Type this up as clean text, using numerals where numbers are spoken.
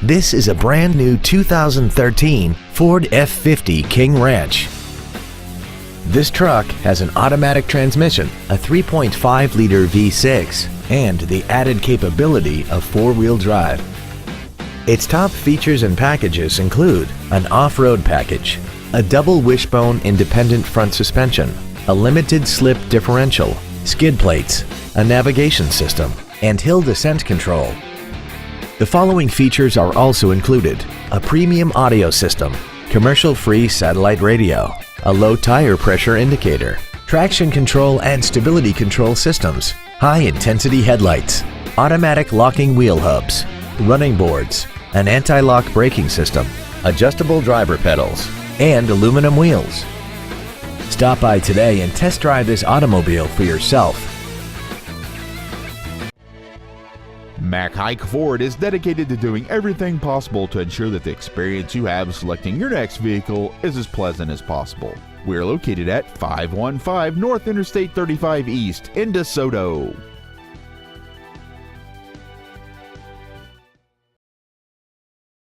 This is a brand new 2013 Ford F-50 King Ranch. This truck has an automatic transmission, a 3.5-liter V6, and the added capability of four-wheel drive. Its top features and packages include an off-road package, a double wishbone independent front suspension, a limited slip differential, skid plates, a navigation system, and hill descent control. The following features are also included: a premium audio system, commercial-free satellite radio, a low tire pressure indicator, traction control and stability control systems, high-intensity headlights, automatic locking wheel hubs, running boards, an anti-lock braking system, adjustable driver pedals, and aluminum wheels. Stop by today and test drive this automobile for yourself. Mac Haik Ford is dedicated to doing everything possible to ensure that the experience you have selecting your next vehicle is as pleasant as possible. We're located at 515 North Interstate 35 East in DeSoto.